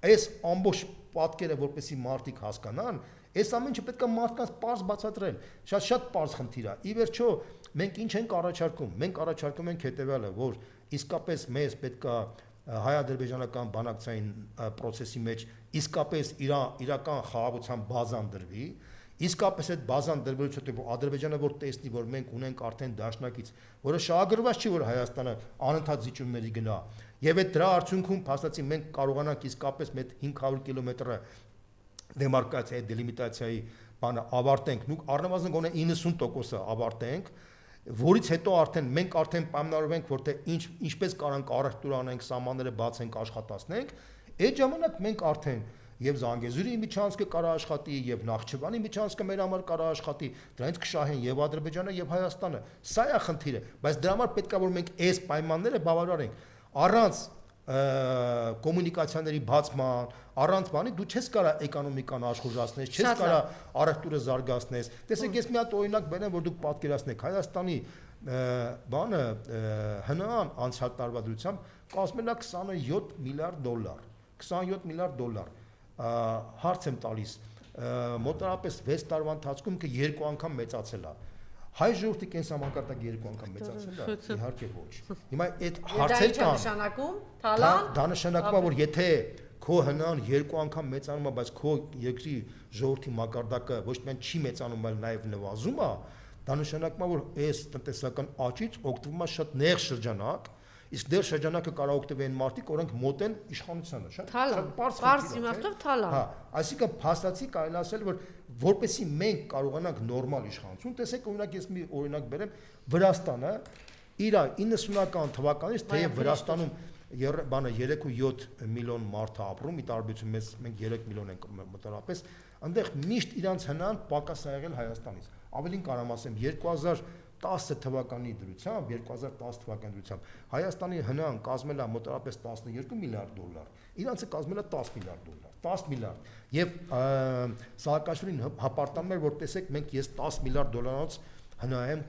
այս ամբողջ պատկերը որպեսի մարդիկ հասկանան, այս ամեն ինչը պետք է մարդկանց պարզ բացատրել, շատ պարզ խնդիր է։ Ի վերջո մենք ինչ ենք առաջարկում, մենք առաջարկում ենք հետևյալը, որ իսկապես մեզ պետք է հայ-ադրբեջանական բանակցային process-ի մեջ իսկապես իրական խաղաղության բազան դրվի, իսկապես այդ բազան դրվելուց հետո Ադրբեջանը որ տեսնի, որ մենք ունենք արդեն դաշնակից, որը շահագրգռված չի, որ Հայաստանը անընդհատ զիջումների գնա, եւ այդ դրա արդյունքում փաստացի մենք կարողանանք իսկապես մեր 500 կիլոմետրը դեմարկացիայի, դելիմիտացիայի բանը ավարտենք, նույն առնվազն գոնե 90%-ը ավարտենք, որից հետո արդեն մենք արդեն պայմանավորվենք, որ թե ինչպես կարանք առևտուր անենք, սահմանները բացենք, աշխատացնենք, այդ ժամանակ մենք արդեն եւ Զանգեզուրի միջանցքը կարա աշխատի, եւ Նախճիվանի միջանցքը մեր համար կարա աշխատի, դրանից կշահեն եւ Ադրբեջանը եւ Հայաստանը։ Սա է խնդիրը, բայց դրա համար պետք է որ մենք այս պայմանները բավարարենք։ Առանց կոմունիկացիաների բացման, առանց բանի դու չես կարա էկոնոմիկան աշխուժացնես, չես կարա առևտուրը զարգացնես։ Տեսեք, ես մի հատ օրինակ բերեմ, որ դուք պատկերացնեք, Հայաստանի բանը ՀՆԱ-ն անցյալ տարվա դրությամբ կազմել է 27 միլիարդ դոլար, 27 միլիարդ դոլար։ Հարց եմ տալիս, մոտավորապես 6 տարվա ընթացքում երկու անգամ մեծացել է։ Հայ ժողովրդի կենսամակարդակը երկու անգամ մեծացել է, իհարկե ոչ։ Հիմա այդ հարցեր կան։ Նշանակում, Թալան։ Դա նշանակում է, որ եթե քո ՀՆԱ-ն երկու անգամ մեծանում է, բայց քո երկրի ժողովրդի մակարդակը ոչ միայն չի մեծանում, այլ նաև նվազում է, դա նշանակում է, որ այս տնտեսական աճից օգտվում է շատ նեղ շրջանակ, իսկ դեր շրջանակը կարող օգտվեն մարդիկ, որոնք մոտ են իշխանությանը, շատ պարզ իմաստով Թալան։ Հա, այսինքն փաստացի կարելի ասել, որ որպեսի մենք կարողանանք նորմալ իշխանություն, տեսեք օրինակ ես մի օրինակ բերեմ, Վրաստանը իր 90-ական թվականից թեև Վրաստանում բանը 3.7 միլիոն մարդ է ապրում, ի տարբերություն մենք 3 միլիոն ենք մոտավորապես, այնտեղ միշտ իրանց հնան պակաս է եղել Հայաստանից։ Ավելին կարամ ասեմ 2010 թվականի դրությամբ, 2010 թվականի դրությամբ Հայաստանի ՀՆԱ-ն կազմել է մոտավորապես 12 միլիարդ դոլար, իրանցը կազմել է 10 միլիարդ դոլար, 10 միլիարդ։ Եվ Սահակաշվիլին հպարտանում էր, որ տեսեք, մենք ես 10 միլիարդ դոլարանոց ՀՆԱ-ում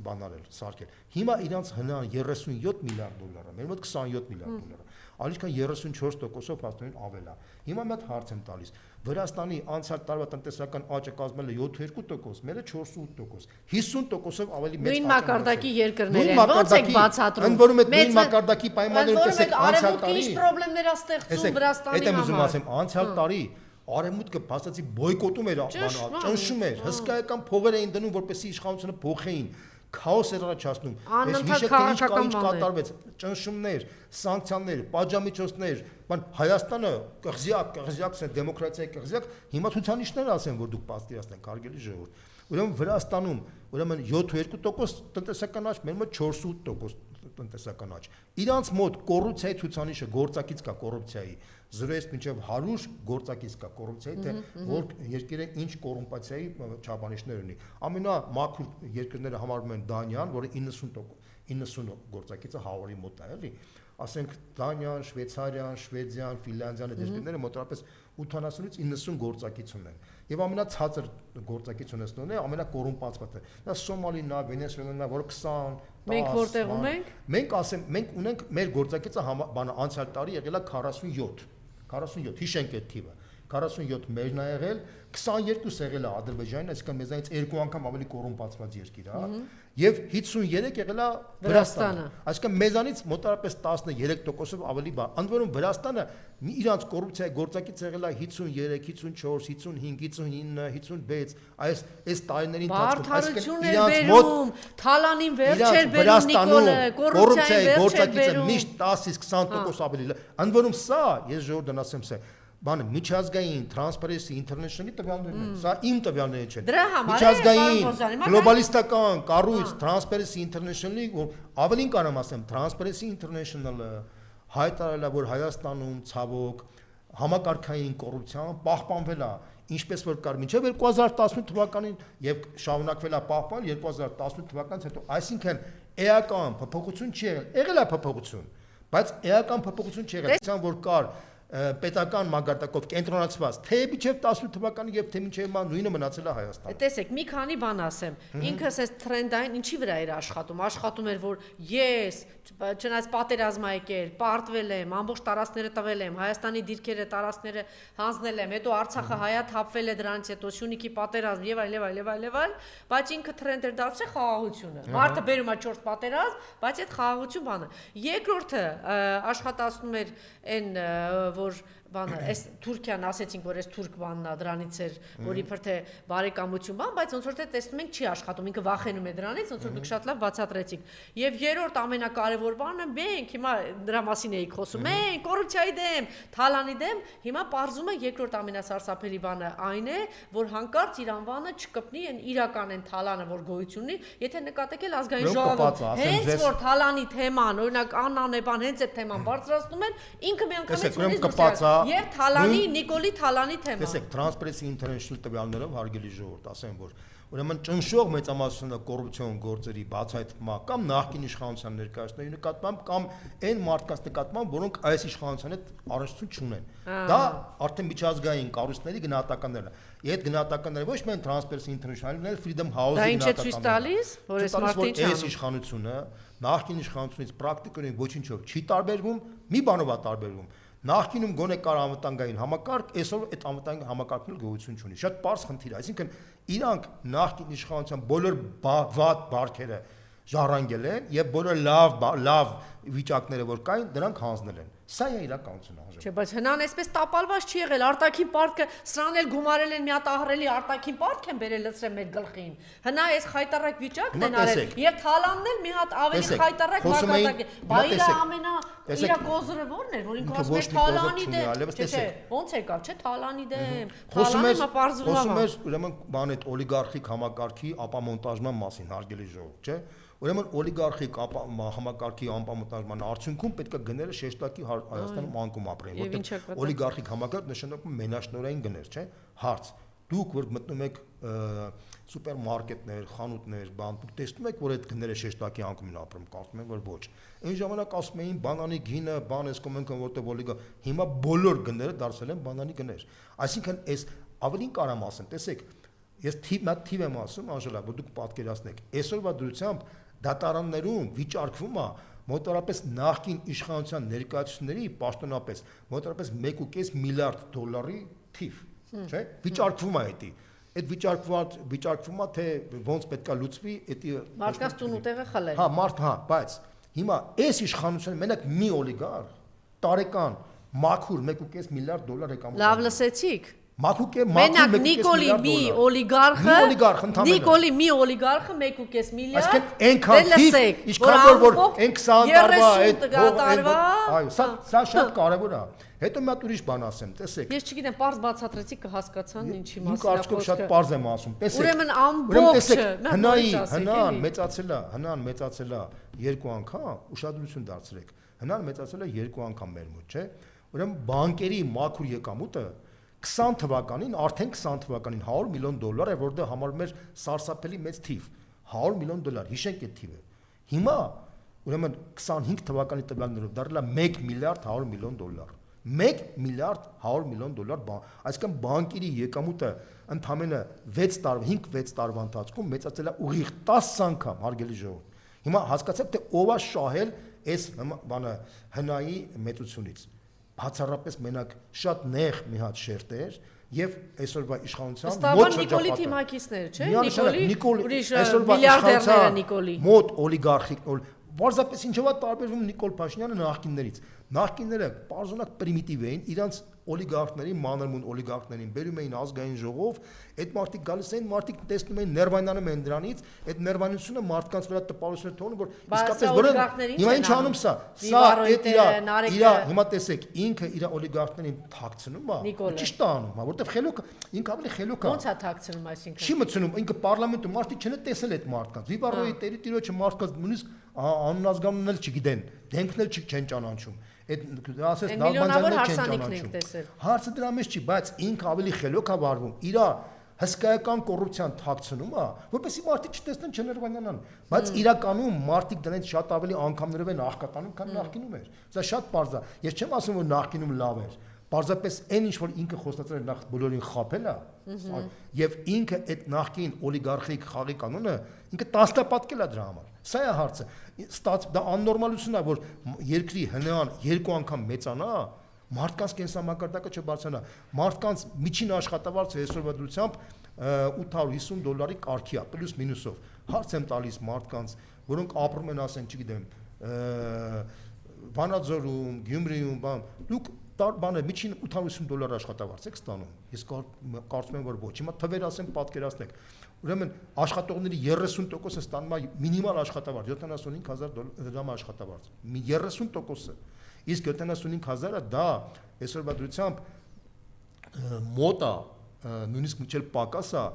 բանարել, սարքել։ Հիմա իրանց ՀՆԱ-ն 37 միլիարդ դոլար է, մեր մոտ 27 միլիարդ դոլար է, ավելի քան 34%-ով փաստորեն ավել է։ Հիմա մի հատ հարց եմ տալիս, Վրաստանի անցյալ տարվա տնտեսական աճը կազմել է 7.2%, մերը 4.8%, 50%-ով ավելի մեծ նույն մակարդակի երկրներ են, ո՞նց եք բացատրում։ Ընդ որում նույն մակարդակի պայմաններում տեսեք անցյալ տարի։ Ինչ պրոբլեմներ է ստեղծում Վրաստանի համար։ Այդ եմ ուզում համար։ ասեմ, անցյալ տարի Արևմուտքը փաստացի բոյկոտում էր, ճնշում էր, հսկայական փողեր էին դնում, որպեսզի իշխանությունը փոխեին, քաոս էր առաջացնում։ Այս հիշեք ինչ կատարվեց, ճնշումներ, սանկցիաներ, պատժամիջոցներ, բան Հայաստանը կղզյակ, դեմոկրատիայի կղզյակ, հիմա ցուցանիշներ ասեն, որ դուք պատկերացնեք, հարգելի ժողովուրդ։ Ուրեմն Վրաստանում, ուրեմն 7.2% տնտեսական աճ, մեր մոտ 4.8% տնտեսական աճ։ Իրանց մոտ կոռուպցիայի ցուցանիշը գործակից կա կոռուպցիայի 0-ից մինչև 100 գործակից կա կոռուպցիայի, թե որ երկիրը ինչ կոռումպացիայի չափանիշներ ունի։ Ամենամաքուր երկրները համարվում են Դանիան, որը 90 գործակիցը 100-ի մոտ է, էլի։ Ասենք Դանիան, Շվեյցարիան, Շվեդիան, Ֆինլանդիան այդ երկրները մոտավորապես 80-ից 90 գործակից ունեն։ Եվ ամենացածր գործակից ունեցնողն է ամենակոռումպացվածը։ Դա Սոմալին է, Վենեսուելան է, որը 20 Մենք որտեղ ունենք։ Մենք ունենք մեր գործակիցը բանը անցյալ տարի եղել է 47, հիշենք այդ թիվը։ 47 մերն է եղել, 22 եղել է Ադրբեջանին, այսինքն մեզանից երկու անգամ ավելի կոռումպացված երկիր է, եւ 53 եղել է Վրաստանը։ Այսինքն մեզանից մոտավորապես 13%-ով ավելի բան։ Ընդ որում Վրաստանը իրանց կոռուպցիայի գործակից եղել է 53, 54, 55, 59, 56, այս տարիների ընթացքում, այսինքն իրանց մոտ Թալանին վերջ էր բերում Նիկոլը, կոռուպցիայի գործակիցը միշտ 10-ից 20% ավելի։ Ընդ որում սա, ես ժողովրդին ասեմ, սա բանը միջազգային Transparency International-ի տվյալներն են, սա իմ տվյալները չեն։ Միջազգային գլոբալիստական կառույց Transparency International-ի, որ ավելին կարամ ասեմ, Transparency International-ը հայտարարել է, որ Հայաստանում ցավոք համակարգային կոռուպցիան պահպանվել է, ինչպես որ կար մինչև 2018 թվականին եւ շարունակվել է պահպան 2018 թվականից հետո, այսինքն էական փոփոխություն չի եղել, եղել է փոփոխություն, բայց էական փոփոխություն չի եղել, որ կար պետական մագարտակով կենտրոնացված թե մինչև 18 թվականի եւ թե մինչև նույնը մնացել է Հայաստանում։ Տեսեք, մի քանի բան ասեմ։ Ինքս այս տրենդային ինչի վրա էր աշխատում էր, որ ես չնայած պատերազմ ա եկել, պարտվել եմ, ամբողջ տարածքները տվել եմ, Հայաստանի դիրքերը, տարածքները հանձնել եմ, հետո Արցախը հայաթափվել է դրանից հետո Սյունիքի պատերազմ եւ այլ, բայց ինքը տրենդ էր դարձել խաղաղությունը։ Մարդը բերում է 4 պատերազմ, բայց այդ խաղաղություն բանը։ Երկրորդը աշխատացնում էր այն որ բանը, այս Թուրքիան ասեցինք, որ այս թուրք բանն է, դրանից էր, որ իբր թե բարեկամություն բան, բայց ոնց որ թե տեսնում ենք չի աշխատում, ինքը վախենում է դրանից, ոնց որ դուք շատ լավ բացատրեցիք։ Եվ երրորդ ամենակարևոր բանը մենք հիմա դրա մասին էիք խոսում, մենք կոռուպցիայի դեմ, թալանի դեմ, հիմա պարզում է երկրորդ ամենասարսափելի բանը այն է, որ հանկարծ իր անվանը չկպնի այն իրական այն թալանը, որ գոյություն ունի, եթե նկատեք էլ ազգային ժողովում, հենց որ թալանի թեման, օրինակ Աննան է բան, հենց այդ թեման բարձրացնում են, ինքը միանգամից ունի զուսյալ Եվ Թալանի, Նիկոլի Թալանի թեման։ Տեսեք, Transparency International տվյալներով հարգելի ժողովուրդ, ասեմ, որ ուրեմն ճնշող մեծամասնությունը կոռուպցիոն գործերի բացահայտման կամ նախկին իշխանության ներկայացնելու նկատմամբ կամ այն մարդկանց նկատմամբ, որոնք այս իշխանության հետ առնչություն չունեն։ Դա արդեն միջազգային կառույցների գնահատականներն են։ Այդ գնահատականները ոչ միայն Transparency International-ն էլ Freedom House-ի գնահատականներն են։ Դա ինչ է ցույց տալիս, որ այս մարդը այս իշխանությունը նախկին իշխանությունից պրակտիկորեն ոչինչով չի տարբերվում, մի բանով է տարբերվում։ Նախկինում գոնե կար անվտանգային համակարգ, այսօր այդ անվտանգային համակարգն էլ գոյություն չունի։ Շատ պարզ խնդիր է, այսինքն իրանք նախկին իշխանության բոլոր վատ բարքերը ժառանգել են եւ բոլոր լավ վիճակները որ կային, դրանք հանձնել են։ Սա է իրականությունը հաշվի։ Չէ, բայց հնան այսպես տապալված չի եղել, արտաքին պարտքը սրան էլ գումարել են մի հատ ահռելի արտաքին պարտք են բերել լցրել մեր գլխին։ Հնա այս խայտարակ վիճակն են արել եւ Թալանն էլ մի հատ ավելի խայտարակ մակարդակ է։ Բա իրա ամենա իրա կոզրը ո՞րն էր, որ ինքը ասում էր Թալանի դեմ։ Չէ, ոնց եկավ, չէ, Թալանի դեմ։ Թալանը մա պարզվում է։ Խոսում էր ուրեմն բան այդ օլիգարխիկ համակարգի ապամոնտաժման մասին, հարգելի ժողովուրդ, չէ։ Ուրեմն օլիգարխիկ համակարգի անպամոնտաժման արդյունքում պետք է գները շեշտակի Հայաստանում անկում ապրեն, որտեղ օլիգարխիկ համակարգ նշանակում է մենաշնորհային գներ, չէ՞։ Հարց. Դուք որ մտնում եք սուպերմարկետներ, խանութներ, բան, դուք տեսնում եք, որ այդ գները շեշտակի անկում են ապրում, կարծում եք, որ ոչ։ Այն ժամանակ ասում էին բանանի գինը, բան էս կոմենքն որտեղ օլիգա, հիմա բոլոր գները դարձել են բանանի գներ։ Այսինքն այս ավելին կարամ ասեմ, տեսեք, ես թիվ եմ ասում, Անժելա, որ դուք պատկերացնեք, այսօրվա դրությամբ դատարաններում վիճարկվում է մոտավորապես նախկին իշխանության ներկայացուցիչների պաշտոնապես մոտավորապես 1.5 միլիարդ դոլարի թիվ, չէ՞։ Վիճարկվում է դա։ Այդ վիճարկվում է թե ոնց պետքա լուծվի, դա մարդկանց տուն ու տեղը խլել։ Բայց հիմա այս իշխանությունը մենակ մի օլիգարխ տարեկան մաքուր 1.5 միլիարդ դոլար եկամուտ։ Լավ լսեցիք։ Մենակ Նիկոլի մի օլիգարխը 1.5 միլիարդ։ Այսինքն այնքան թիվ, ինչքան որ այն 20 տարվա այո, սա շատ կարևոր է։ Հետո մի հատ ուրիշ բան ասեմ, տեսեք։ Ես չգիտեմ, պարզ բացատրեցիք կհասկացան ինչի մասին է խոսքը։ Իմ կարծիքով շատ պարզ եմ ասում, տեսեք։ Ուրեմն ամբողջը հնան մեծացել է երկու անգամ, ուշադրություն դարձրեք։ Հնան մեծացել է երկու անգամ մեր մոտ, չէ՞։ Ուրեմն բանկերի մաքուր եկամուտը 20 թվականին, արդեն 20 թվականին 100 միլիոն դոլար է, որտեղ համարվում էր սարսափելի մեծ թիվ, 100 միլիոն դոլար, հիշենք այդ թիվը։ Հիմա ուրեմն 25 թվականի տվյալներով դարձել է 1 միլիարդ 100 միլիոն դոլար։ 1 միլիարդ 100 միլիոն դոլար, այսինքն բանկերի եկամուտը ընդամենը 5-6 տարվա ընթացքում մեծացել է ուղիղ 10 անգամ, հարգելի ժողովուրդ։ Հիմա հասկացեք, թե ով է շահել այս բանը հնայի մեծությունից։ Բացառապես մենակ շատ նեղ մի հատ շերտեր եւ այսօրվա իշխանության մոտ Նիկոլի թիմակիցները, չէ՞, Նիկոլի միլիարդերները Նիկոլի մոտ օլիգարխիկ Պարզապես ինչով է տարբերվում Նիկոլ Փաշինյանը նախկիններից։ Նախկինները պարզոնակ պրիմիտիվ էին, իրանց օլիգարխներին, մանրմուն օլիգարխներին բերում էին ազգային ժողով, այդ մարդիկ գալիս էին, մարդիկ տեսնում էին ներվայնանում են դրանից, այդ ներվայնությունը մարդկանց վրա տպավորություն է թողնում, որ իսկապես որը հիմա ինչ անում սա այդ իր հիմա տեսեք, ինքը իր օլիգարխներին թաքցնում է, ճիշտ է անում, որովհետև խելոք ինքը ավելի խելոք է։ Ո՞նց է թաքցնում, այսինքն։ Չի մտցնում, ինքը պարլամենտում մարդիկ չեն տեսել այդ մարդկանց։ Վիվարոյի տերիտիրոջը մարդկանց նույնիսկ անազգանունն էլ չգիտեն, դեմքն էլ չեն ճանաչում։ Այդ ասես նալբանջաններ չեն ճանաչում։ Հարցը դրա մեջ չի, բայց ինքը ավելի խելոք է վարվում։ Իր հսկայական կոռուպցիան թաքցնում է, որպեսզի մարդիկ չտեսնեն, չներվանանան, բայց իրականում մարդիկ դրանից շատ ավելի անգամներով են աղքատանում, քան նախկինում էր։ Սա շատ պարզ է։ Ես չեմ ասում, որ նախկինում լավ էր, Պարզապես այն ինչ որ ինքը խոստացել է նախ բոլորին խաբել է, եւ ինքը այդ նախկին օլիգարխիկ խաղի կանոնը ինքը տասնապատկել է դրա համար։ Սա է հարցը։ Դա աննորմալություն է, որ երկրի հնան երկու անգամ մեծանա, մարդկանց կենսամակարդակը չբարձրանա։ Մարդկանց միջին աշխատավարձը այսօրվա դրությամբ $850 կարգի է, պլյուս մինուսով։ Հարց եմ տալիս մարդկանց, որոնք ապրում են, ասենք, չգիտեմ, Վանաձորում, Գյումրիում, դուք բանը միջին $850 աշխատավարձ եք ստանում։ Ես կարծում եմ, որ ոչ։ Հիմա թվեր ասեմ, պատկերացնեք։ Ուրեմն աշխատողների 30%-ը ստանում է մինիմալ աշխատավարձ, $75,000 աշխատավարձ։ 30%-ը։ Իսկ 75,000-ը դա այսօրվա դրությամբ մոտ է, նույնիսկ մինչև պակաս է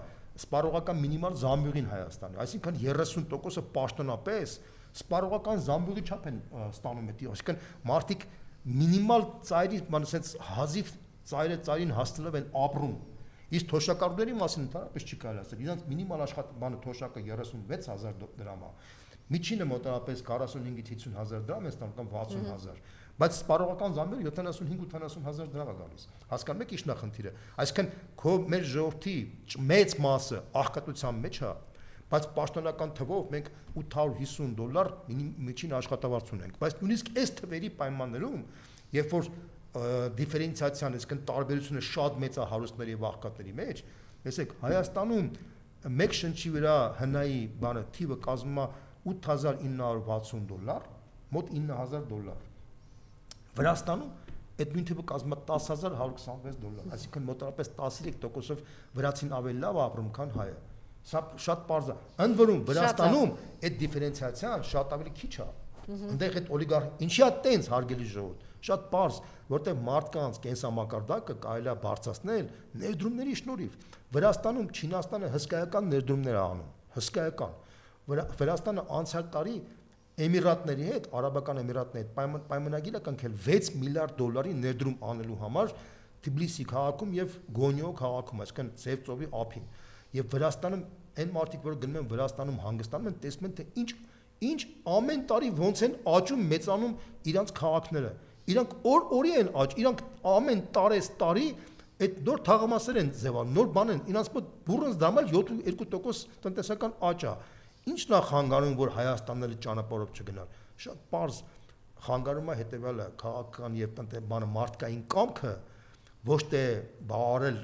սպառողական մինիմալ զամբյուղին Հայաստանի։ Այսինքն 30%-ը պաշտոնապես սպառողական զամբյուղի չափ են ստանում այդ։ Այսինքն մարդիկ մինիմալ ծայրի, ասենց հազիվ ծայրին հասնելով են ապրում։ Իսկ թոշակառուների մասին ընդհանրապես չի կարելի ասել։ Իրանց մինիմալ թոշակը 36,000 դրամ է։ Միջինը մոտավորապես 45-ից 50,000 դրամ է ստանում կամ 60,000, բայց սպառողական զամբյուղը 75-80,000 դրամ է գալիս։ Հասկանում եք ինչ նախնդիրը։ Այսինքն քո մեր ժողովրդի մեծ մասը աղքատության մեջ է, բայց պաշտոնական թվով մենք $850 միջին աշխատավարձ ունենք, բայց նույնիսկ այս թվերի պայմաններում, երբ որ դիֆերենցիացիան, այսինքն տարբերությունը շատ մեծ է հարուստների եւ աղքատների մեջ, տեսեք, Հայաստանում մեկ շնչի վրա հնայի բանը թիվը կազմում է $8,960, մոտ $9,000։ Վրաստանում այդ նույն թիվը կազմում է $10,126, այսինքն մոտավորապես 13%-ով վրացին ավելի լավ ապրում, քան հայը։ Սա շատ պարզ է։ Ընդ որում Վրաստանում այդ դիֆերենցիացիան շատ ավելի քիչ է։ Այնտեղ այդ ինչի է տենց հարգելի ժողովուրդ, շատ պարզ, որտեղ մարդկանց կենսամակարդակը կարելի է բարձրացնել ներդրումների շնորհիվ։ Վրաստանում Չինաստանը հսկայական ներդրումներ է անում, հսկայական։ Վրաստանը անցյալ տարի Էմիրատների հետ, Արաբական Էմիրատների հետ պայմանագիր է կնքել $6 միլիարդ ներդրում անելու համար Թբիլիսի քաղաքում եւ Գոնյո քաղաքում, այսինքն Սև ծովի ափին։ Եվ Վրաստանում այն մարդիկ, որ գնում են Վրաստանում հանգստանում են, տեսնում են, թե ինչ ամեն տարի ոնց են աճում, մեծանում իրանց քաղաքները։ Իրանք օրի են աճ, իրանք ամեն տարի այդ նոր թաղամասեր են ձևանում, նոր բան են, իրանց մոտ բուրըն դամալ 7-2% տնտեսական աճ է։ Ինչն է խանգարում, որ Հայաստանն ճանապարհով չգնար։ Շատ պարզ խանգարում է հետևյալը, քաղաքական եւ բանը մարդկային կամքը, ոչ թե բավարարել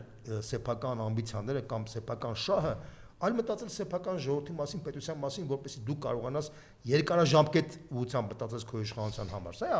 սեփական ամբիցիաները կամ սեփական շահը, այլ մտածել սեփական ժողովրդի մասին, պետության մասին, որպեսզի դու կարողանաս երկարաժամկետ ուղղությամբ մտածես քո իշխանության համար։ Սա է